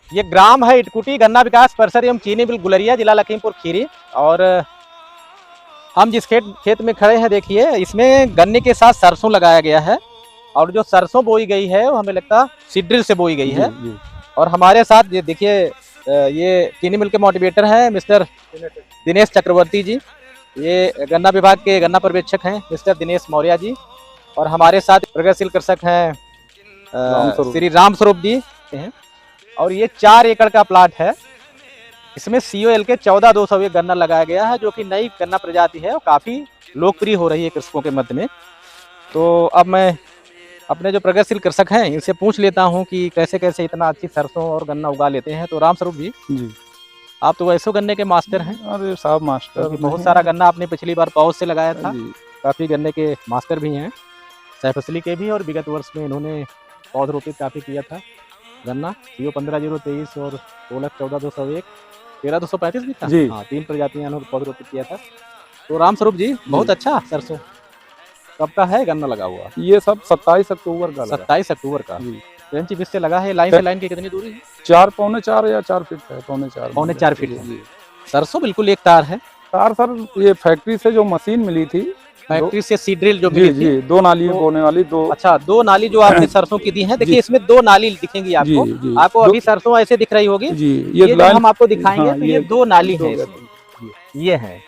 ये ग्राम है इटकुटी, गन्ना विकास परिषद एवं चीनी मिल गुलरिया, जिला लखीमपुर खीरी। और हम जिस खेत में खड़े हैं, देखिए इसमें गन्ने के साथ सरसों लगाया गया है। और जो सरसों बोई गई है वो हमें लगता है सीड ड्रिल से बोई गई है। जी। और हमारे साथ ये देखिए ये चीनी मिल के मोटिवेटर हैं मिस्टर दिनेश चक्रवर्ती जी। ये गन्ना विभाग के गन्ना पर्यवेक्षक हैं मिस्टर दिनेश मौर्य जी। और हमारे साथ प्रगतिशील कृषक हैं श्री राम स्वरूप जी हैं। और ये 4 एकड़ का प्लाट है। इसमें COL के 14-201 गन्ना लगाया गया है, जो कि नई गन्ना प्रजाति है और काफ़ी लोकप्रिय हो रही है कृषकों के मध्य में। तो अब मैं अपने जो प्रगतिशील कृषक हैं इनसे पूछ लेता हूं कि कैसे कैसे इतना अच्छी सरसों और गन्ना उगा लेते हैं। तो राम स्वरूप जी, आप तो वैसो गन्ने के मास्टर हैं। अरे साहब मास्टर, बहुत सारा गन्ना आपने पिछली बार पौध से लगाया था, काफ़ी गन्ने के मास्टर भी हैं, सहफसली के भी। और विगत वर्ष में इन्होंने पौध रोपित काफ़ी किया था गन्ना। CO 15-023 और 16-14-201, 13-235 भी था जी। हाँ, 3 प्रजातियां इन्होंने पौध रोपित किया था। तो राम स्वरूप जी, बहुत अच्छा सरसों कब का है गन्ना लगा हुआ? ये सब 27 अक्टूबर का लगा। 27 अक्टूबर का। इंच बीस से लगा है। लाइन से लाइन की कितनी दूरी है? 4 पौने 4 या 4 फीट है, पौने 4 फीट है। सरसों बिल्कुल एक तार है। तार सर, ये फैक्ट्री से जो मशीन मिली थी, फैक्ट्री से सीड ड्रिल जो मिली थी, 2 नाली बोने वाली, 2। अच्छा, 2 नाली जो आपने सरसों की दी है। देखिए इसमें 2 नाली दिखेंगी आपको। आपको अभी सरसों ऐसे दिख रही होगी जी। ये जो हम आपको दिखाएंगे तो ये 2 नाली है। ये है,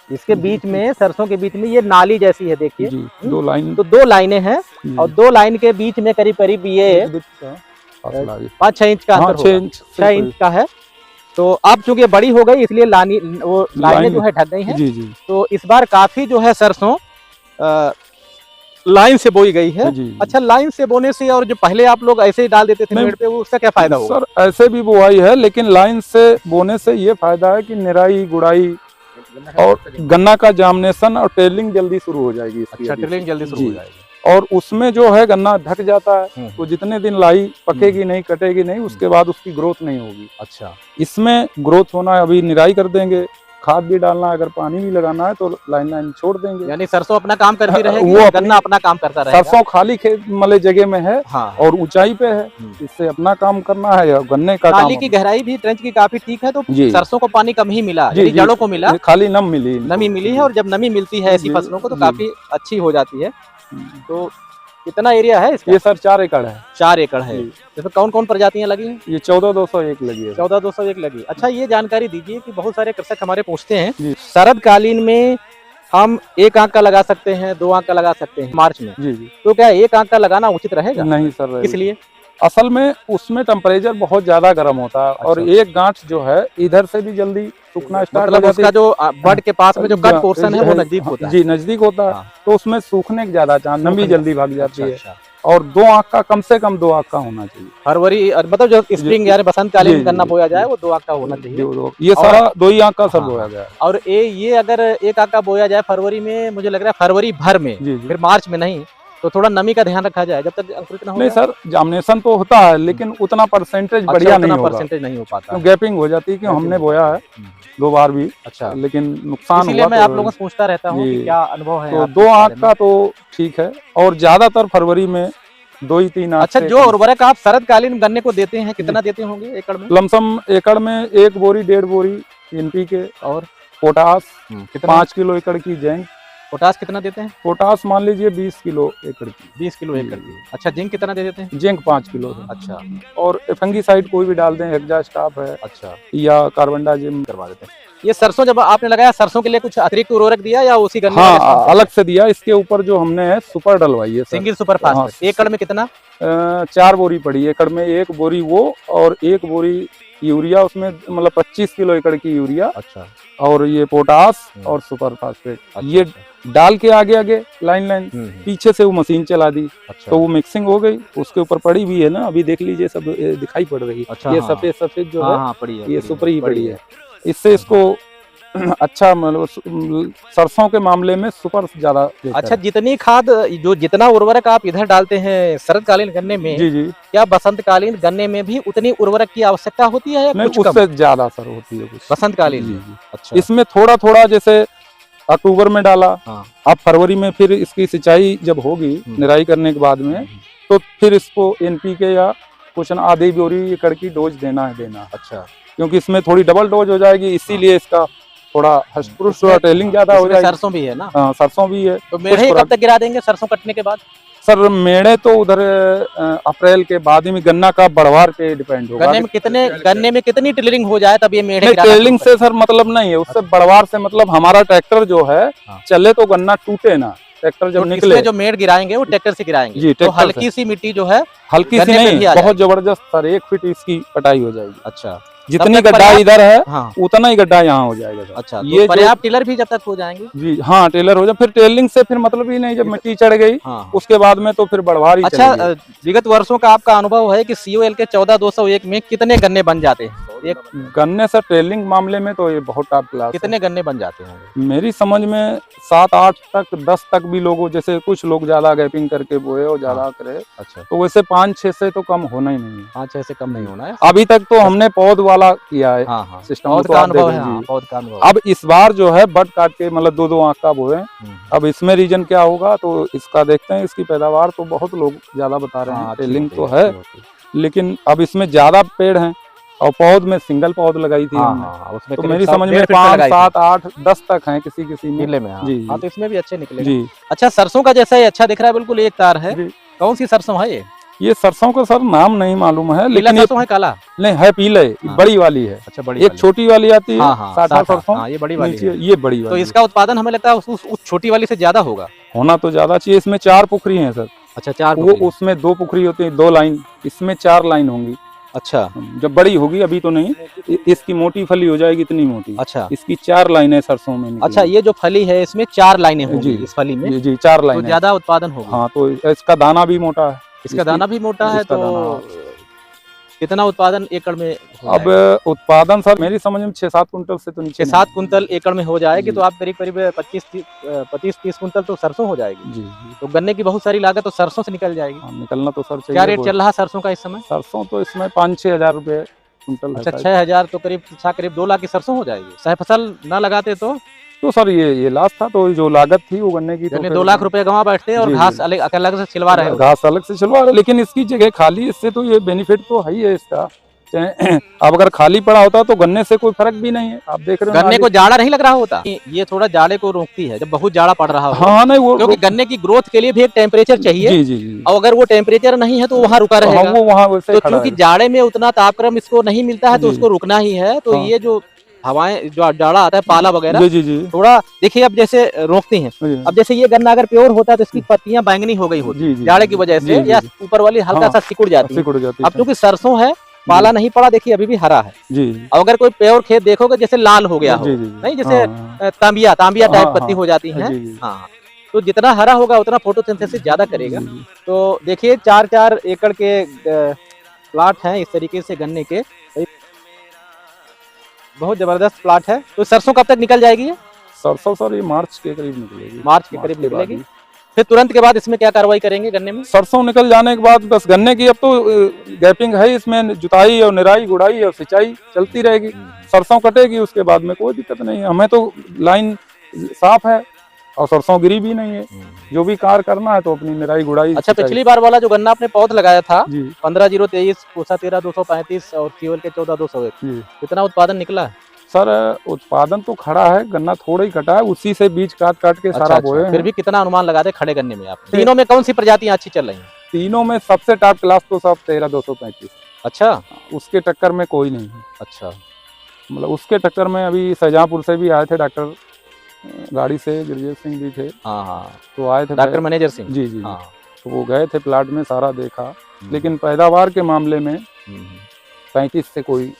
इसके बीच में, सरसों के बीच में ये नाली जैसी है, देखिए 2 लाइन। तो 2 लाइनें हैं और 2 लाइन के बीच में करीब करीब ये 5-6 इंच का अंतर होगा। 6 इंच का है। तो अब चूंकि बड़ी हो गई इसलिए लाइनें जो है ढक गई हैं। तो इस बार काफी जो है सरसों लाइन से बोई गई है। अच्छा, लाइन से बोने से और जो पहले आप लोग ऐसे ही डाल देते थे पेड़ पे, वो उसका क्या फायदा होगा? सर ऐसे भी बुआई है, लेकिन लाइन से बोने से ये फायदा है कि निराई गुड़ाई और गन्ना का जामनेशन और टेलिंग जल्दी शुरू हो जाएगी। अच्छा, टेलिंग जल्दी शुरू हो जाएगी। और उसमें जो है गन्ना ढक जाता है, तो जितने दिन लाई पकेगी नहीं, कटेगी नहीं, उसके बाद उसकी ग्रोथ नहीं होगी। अच्छा, इसमें ग्रोथ होना है। अभी निराई कर देंगे, खाद भी डालना है, अगर पानी भी लगाना है तो लाइन छोड़ देंगे। यानी सरसों अपना काम करती रहेगी, वो गन्ना अपना काम करता रहेगा। सरसों खाली खेत मले जगह में है और ऊंचाई पे है, इससे अपना काम करना है। और गन्ने का नाली की गहराई भी ट्रेंच की काफी ठीक है, तो सरसों को पानी कम ही मिला, जड़ों को मिला, खाली नमी मिली है। और जब नमी मिलती है ऐसी फसलों को तो काफी अच्छी हो जाती है। तो कितना एरिया है इसका? ये सर 4 एकड़ है। 4 एकड़ है। इसमें कौन कौन प्रजातियां लगी हैं? ये 14-201 लगी है। 14-201 लगी। अच्छा, ये जानकारी दीजिए कि बहुत सारे कृषक हमारे पूछते हैं शरद कालीन में हम 1 आंख का लगा सकते हैं, 2 आंख का लगा सकते हैं मार्च में? जी। तो क्या 1 आंख का लगाना उचित रहेगा? नहीं सर, इसलिए असल में उसमें टेम्परेचर बहुत ज्यादा गर्म होता है। और एक गांठ जो है इधर से भी जल्दी सूखना स्टार्ट हो जाती है। उसका जो बड के पास में जो कट पोर्शन है वो नजदीक होता है। जी, नजदीक होता है। तो उसमें सूखने के ज्यादा चांस, नमी जल्दी भाग जाती है। और 2 आंख का, कम से कम 2 आंख का होना चाहिए। फरवरी मतलब जो स्प्रिंग यानी बसंत कालीन गन्ना बोया जाए वो 2 आंख का होना चाहिए। ये सारा 2 ही आंख का सब बोया गया है। और ये अगर 1 आंख का बोया जाए फरवरी में, मुझे लग रहा है फरवरी भर में, फिर मार्च में नहीं, तो थोड़ा नमी का ध्यान रखा जाए जब तक अंकुरित ना हो। नहीं सर, जामनेशन तो होता है, लेकिन उतना परसेंटेज बढ़िया नहीं होगा। परसेंटेज नहीं हो पाता, गैपिंग हो जाती है। कि हमने बोया है 2 बार भी। अच्छा, लेकिन नुकसान हुआ। मैं आप लोगों से पूछता रहता हूँ कि क्या अनुभव है। तो 2 आंख का तो ठीक है, और ज्यादातर फरवरी में 2 ही 3 आंख। अच्छा, जो उर्वरक आप शरद कालीन गन्ने को देते हैं कितना देते होंगे एकड़ में? लमसम एकड़ में 1 बोरी 1.5 बोरी NPK और पोटास 5 किलो एकड़ की जिंक। पोटास कितना देते हैं? पोटास मान लीजिए 20 किलो एकड़ की। 20 किलो एकड़ की। अच्छा, जिंक कितना दे देते हैं? Zinc 5 kilo. अच्छा, और फंगीसाइड कोई भी डाल दें, हेक्सास्टाफ है, अच्छा, या कार्बनडाजिम करवा देते हैं। ये सरसों जब आपने लगाया, सरसों के लिए कुछ अतिरिक्त उर्वरक दिया या उसी गन्ने? हाँ, अलग से दिया। इसके ऊपर जो हमने है सुपर डलवाई है, सिंगल सुपर फास्फेट। एकड़ में कितना? 4 बोरी पड़ी एकड़ में। 1 बोरी वो और 1 बोरी यूरिया, उसमें मतलब 25 किलो एकड़ की यूरिया। अच्छा, और ये पोटास और सुपर फास्फेट। ये डाल के आगे लाइन पीछे से वो मशीन चला दी। अच्छा, तो वो मिक्सिंग हो गई। उसके ऊपर पड़ी भी है ना, अभी देख लीजिए, सब दिखाई पड़ रही है। अच्छा, ये सफेद जो है, ये सुपर ही पड़ी है। इससे इसको अच्छा, मतलब सरसों के मामले में सुपर ज्यादा। अच्छा, जितनी खाद जितना उर्वरक आप इधर डालते हैं शरद कालीन गन्ने में, जी, क्या बसंत कालीन गन्ने में भी उतनी उर्वरक की आवश्यकता होती है या नहीं? कुछ उससे ज्यादा सर होती है कुछ बसंत कालीन। जी। अच्छा, इसमें थोड़ा जैसे अक्टूबर में डाला, अब फरवरी में फिर इसकी सिंचाई जब होगी निराई करने के बाद में, तो फिर इसको NPK या कुछ ना आधी बोरी एकड़ की डोज देना है। अच्छा, क्योंकि इसमें थोड़ी डबल डोज हो जाएगी, इसीलिए इसका थोड़ा हष्ट-पुष्ट और टेलिंग ज्यादा हो इसमें जाएगी। सरसों भी है ना? हाँ, सरसों भी है। तो मेढ़े कब तक गिरा देंगे सरसों कटने के बाद? सर मेढ़े तो उधर अप्रैल के बाद ही में, गन्ना का बढ़वार पे डिपेंड होगा। गन्ने में कितनी टिलरिंग हो जाए तब ये मेढ़े नहीं, गिराना टेलिंग शुरू से सर मतलब नहीं है, उससे बढ़वार से मतलब हमारा ट्रैक्टर जो है हाँ। चले तो गन्ना टूटे ना, ट्रैक्टर जब तो निकले। इसमें जो मेढ़ गिराएंगे वो ट्रैक्टर से गिराएंगे जी, तो ट्रैक्टर हल्की सी मिट्टी जो है हल्की सी गन्ने पे भी नहीं, आ बहुत जाएगी। जबरदस्त सर, 1 फीट इसकी कटाई हो जाएगी। अच्छा, जितनी तब तक गड्ढा इधर है हाँ, उतना ही गड्ढा यहाँ हो जाएगा सर। अच्छा, ये तो पर्याप्त टिलर भी जब तक हो जाएंगे। जी हाँ, टेलर हो जाए, फिर टेलिंग से फिर मतलब ही नहीं, जब मिट्टी चढ़ गई हाँ। उसके बाद में तो फिर बढ़वार ही अच्छा, चलेगी। विगत वर्षों का आपका अनुभव है कि COL के 14201 में कितने गन्ने बन जाते हैं? एक गन्ने से टेलिंग मामले में तो ये बहुत टॉप क्लास कितने गन्ने बन जाते हैं? मेरी समझ में 7-8 तक 10 तक भी लोगों, जैसे कुछ लोग ज्यादा गैपिंग करके बोए और ज्यादा करे, अच्छा, तो वैसे 5-6 से तो कम होना ही नहीं है। 5-6 से कम नहीं होना है। अभी तक तो हमने पौध वाला किया है हाँ हाँ, सिस्टम, पौध तो का आप अनुभव देख है। हाँ, लीजिए। पौध का अनुभव। अब इस बार जो है बड काट के मतलब 2-2 आंख का बोए। हम्म, अब इसमें रीजन क्या होगा तो इसका देखते हैं। इसकी पैदावार तो बहुत लोग ज्यादा बता रहे हैं, हाँ, टेलिंग अच्छी तो होती है, अच्छी होती लेकिन अब इसमें ज्यादा पेड़ हैं और पौध में सिंगल पौध लगाई थी हाँ हमने। हाँ, उसमें तो करीब मेरी 7 समझ में डेढ़ फीट पे 5, लगाई थी 7, 8, 10 तक हैं किसी किसी में। किले में। हाँ जी हाँ, तो इसमें भी अच्छे निकले। जी अच्छा, सरसों का जैसा ये अच्छा दिख रहा है, बिल्कुल एक तार है। जी। कौन सी सरसों है ये? ये सरसों का सर नाम नहीं मालूम है, पीला लेकिन ये सरसों है, काला? नहीं है, पीले, हाँ। बड़ी वाली है। अच्छा, बड़ी एक वाली। छोटी वाली आती है, हाँ हाँ, साठा सरसों। हाँ, ये बड़ी वाली नीचे है। ये बड़ी तो वाली इसका उत्पादन हमें लगता है उस छोटी वाली से ज्यादा होगा। होना तो ज्यादा चाहिए। इसमें 4 पुखरी हैं सर। अच्छा, 4 वो पुखरी। उसमें 2 पुखरी होती है, 2 लाइन, इसमें 4 लाइन होंगी। अच्छा जब बड़ी होगी, अभी तो नहीं, इसकी मोटी फली हो जाएगी इतनी मोटी। अच्छा इसकी 4 लाइनें सरसों में निकलेंगी। अच्छा, ये जो फली है इसमें 4 लाइनें होंगी जी, इस फली में, जी 4 तो लाइनें। ज्यादा उत्पादन होगा। हाँ, तो इसका दाना भी मोटा है। इसका दाना भी मोटा है, इसका तो कितना उत्पादन एकड़ में हो अब जाएगा? उत्पादन सर मेरी समझ में 6-7 कुंटल से तो नीचे 6-7 कुंतल एकड़ में हो जाएगी, जी। तो आप करीब करीब 25-30 कुंतल तो सरसों हो जाएगी। जी। तो गन्ने की बहुत सारी लागत तो सरसों से निकल जाएगी। हाँ, निकलना तो सर चाहिए। क्या रेट चल रहा है सरसों का इस समय? सरसों तो इसमें 5-6 हजार रुपए कुंटल अच्छा, है। 6000, तो करीब 2 लाख की सरसों हो जाएगी। सह फसल ना लगाते तो सर ये लास्ट था, तो जो लागत थी वो गन्ने की, तो यानी फिर 2 लाख रुपए गंवा बैठते हैं और जी, घास जी। अलग से छिलवा रहे हो। घास अलग से छिलवा रहे, लेकिन इसकी जगह खाली, इससे तो ये बेनिफिट तो है ही है इसका। अब अगर खाली पड़ा होता तो गन्ने से कोई फर्क भी नहीं है। आप देख रहे हो गन्ने को जाड़ा नहीं लग रहा होता? ये थोड़ा जाड़े को रोकती है जब बहुत जाड़ा पड़ रहा हो। हाँ नहीं, वो क्योंकि गन्ने की ग्रोथ के लिए भी एक टेम्परेचर चाहिए। जी जी जी। और अगर वो टेम्परेचर नहीं है तो वहाँ रुका रहेगा। हाँ, वो वहाँ वैसे तो खड़ा क्योंकि है। जाड़े में उतना तापक्रम इसको नहीं मिलता है, तो जी। उसको रुकना ही है। तो हाँ। ये जो हवाएं, जो जाड़ा आता है, पाला वगैरह, जी जी जी थोड़ा देखिए अब जैसे रोकती हैं। जी। अब जैसे ये गन्ना अगर प्योर होता तो इसकी पत्तियां बैंगनी हो गई होती जी, जी, जाड़े की वजह जी, से, जी, या जी। ऊपर वाली हल्का हाँ, सा सिकुड़ जाती है। सिकुड़ जाती अब क्योंकि सरसों है, पाला नहीं पड़ा, देखिए अभी भी हरा है। जी और अगर कोई प्योर खेत देखोगे जैसे लाल हो गया हो, जी, जी, जी। नहीं जैसे हाँ, तांबिया टाइप हाँ, पत्ती हाँ, हो जाती है। जी, जी। हाँ, तो जितना हरा होगा उतना फोटोसिंथेसिस ज्यादा करेगा। जी, जी। तो देखिए 4-4 एकड़ के प्लाट हैं इस तरीके से गन्ने के, बहुत जबरदस्त प्लाट है। तो सरसों कब तक निकल जाएगी ये? सरसों सर ये मार्च के करीब निकलेगी। मार्च के करीब के बाद निकलेगी। ही। फिर तुरंत के बाद इसमें क्या कार्रवाई करेंगे गन्ने में? सरसों निकल जाने के बाद बस गन्ने की अब तो गैपिंग है, इसमें जुताई और निराई गुड़ाई और सिंचाई चलती रहेगी। सरसों कटेगी उसके बाद में कोई दिक्कत नहीं है। हमें तो लाइन साफ है और सरसों गिरी भी नहीं है। जो भी कार्य करना है तो अपनी निराई गुड़ाई। अच्छा, सिंचाई। पिछली बार वाला जो गन्ना आपने पौध लगाया था जी 15-023, पूसा 13-235 और COL के 14-201, जी कितना उत्पादन निकला है? सर उत्पादन तो खड़ा है, गन्ना थोड़ा ही कटा है, उसी से बीज काट के सारा बोए फिर हैं। भी कितना अनुमान लगा दे खड़े गन्ने में आप? तीनों में कौन सी प्रजातियां अच्छी चल रही हैं? तीनों में सबसे टॉप क्लास तो सब 13-235। अच्छा उसके टक्कर में कोई नहीं है। अच्छा, मतलब उसके टक्कर में अभी शाहजहाँपुर से भी आए थे डॉक्टर, गाड़ी से गिरजेश सिंह भी थे, हाँ हाँ, तो आए थे डॉक्टर मैनेजर सिंह। जी जी। हाँ, तो वो गए थे प्लाट में, सारा देखा, लेकिन पैदावार के मामले में 35 से कोई,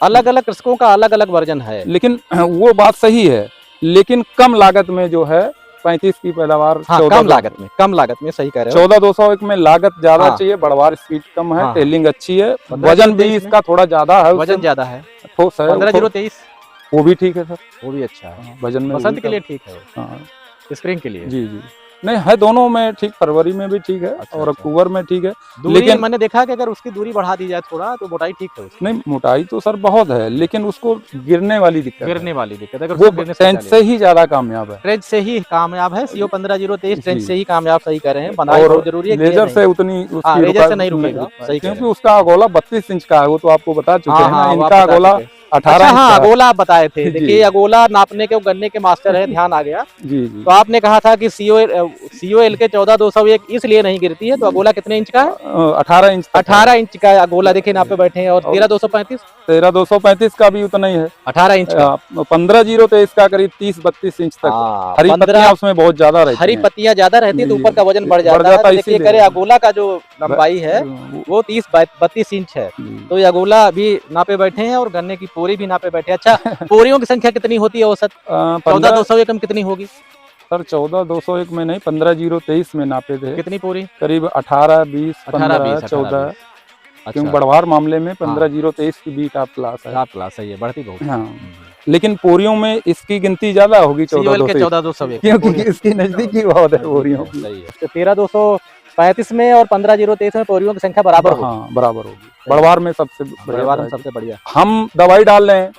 अलग अलग कृषकों का अलग अलग वर्जन है। लेकिन वो बात सही है, लेकिन कम लागत में जो है 35 की पैदावार। हाँ, कम लागत में सही कह रहे हो। 14-201 में लागत ज्यादा हाँ। चाहिए, बढ़वार स्पीड कम है, हाँ। टेलिंग अच्छी है, 15-023 वजन भी इसका थोड़ा ज्यादा है, वजन ज्यादा है। ठोस है। 15-023 वो भी ठीक है सर, वो भी अच्छा है, वजन में बसंत के लिए ठीक है, हाँ स्प्रिंग के लिए। जी जी। नहीं है, दोनों में ठीक, फरवरी में भी ठीक है और अक्टूबर में ठीक है। लेकिन मैंने देखा कि अगर उसकी दूरी बढ़ा दी जाए थोड़ा तो मोटाई ठीक है उसकी। नहीं, मोटाई तो सर बहुत है, लेकिन उसको गिरने वाली दिक्कत है। अगर वो ट्रेंच से ही ज्यादा कामयाब है। ट्रेंच से ही कामयाब है। CO 15023 ट्रेंच से ही कामयाब, सही कह रहे हैं। बनाई और बहुत जरूरी है, लेजर से उतनी उसकी लेजर से नहीं रुकेगा, सही, क्योंकि उसका अगोला 32 इंच का है, वो तो आपको बता चुके हैं ना। इनका अगोला 18 इंच। हाँ, अगोला आप बताए थे। देखिए अगोला नापने के गन्ने के मास्टर है, ध्यान आ गया। जी जी। तो आपने कहा था कि COL के 14201 इसलिए नहीं गिरती है, तो अगोला कितने इंच का है? 18 इंच। 18 इंच का अगोला देखिए नापे बैठे हैं। और 13235? 13235 का भी उतना ही है, 18 इंच का। 15023 का करीब 30-32 इंच तक। हरी पत्तियां उसमें बहुत ज्यादा रहती हैं। हरी पत्तियां ज्यादा रहती है तो ऊपर का वजन बढ़ जाता है। देखिए करे अगोला का जो लंबाई है वो 30-32 इंच है। तो ये अगोला भी नापे बैठे हैं और गन्ने की पोरी भी नापे बैठे हैं। अच्छा, पोरियों की संख्या कितनी होती है औसत? 14201 में कितनी होगी सर? 14201 में नहीं, 15023 में नापे थे। कितनी पोरी? करीब 18, 20, 15, 14। क्योंकि बढ़वार मामले में 15023 की भी टॉप क्लास है। टॉप क्लास है, ये बढ़ती बहुत। हाँ, लेकिन पोरियों में इसकी गिनती ज्यादा होगी 14201, क्योंकि इसकी नजदीकी बहुत है पोरियों की। सही है। तो 13235 में और 15023 में पोरियों की संख्या बराबर होगी। हाँ, बराबर होगी। बढ़वार में सबसे बढ़िया। हम दवाई डाल रहे हैं,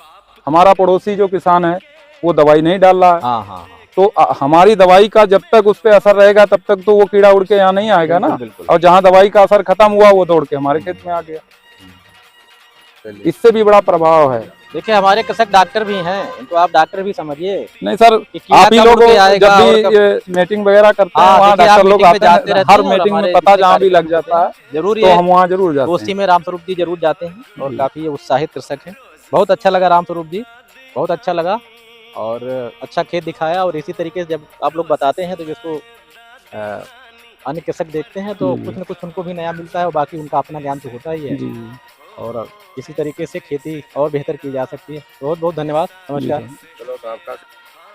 हमारा पड़ोसी जो किसान है वो दवाई नहीं डाल रहा है। हाँ। तो हमारी दवाई का जब तक उस पे असर रहेगा तब तक तो वो कीड़ा उड़ के यहाँ नहीं आएगा ना। और जहाँ दवाई का असर खत्म हुआ वो दौड़ के हमारे खेत में आ गया। इससे भी बड़ा प्रभाव है। देखिए हमारे कृषक डॉक्टर भी हैं, तो आप डॉक्टर भी समझिए। नहीं सर, आप ही लोग जब भी ये मीटिंग वगैरह करते हैं वहाँ डॉक्टर लोग आते हैं, हर मीटिंग में पता जहाँ भी लग जाता है जरूर, तो हम वहाँ जरूर जाते हैं। गोष्ठी में रामस्वरूप जी जरूर जाते हैं और काफी उत्साहित कृषक हैं। बहुत अच्छा लगा रामस्वरूप जी, बहुत अच्छा लगा और अच्छा खेत दिखाया। और इसी तरीके से जब आप लोग बताते हैं तो जिसको अन्य कृषक देखते हैं तो कुछ न कुछ उनको भी नया मिलता है और बाकी उनका अपना ज्ञान तो होता ही है। और इसी तरीके से खेती और बेहतर की जा सकती है। बहुत बहुत धन्यवाद, नमस्कार। चलो तो आपका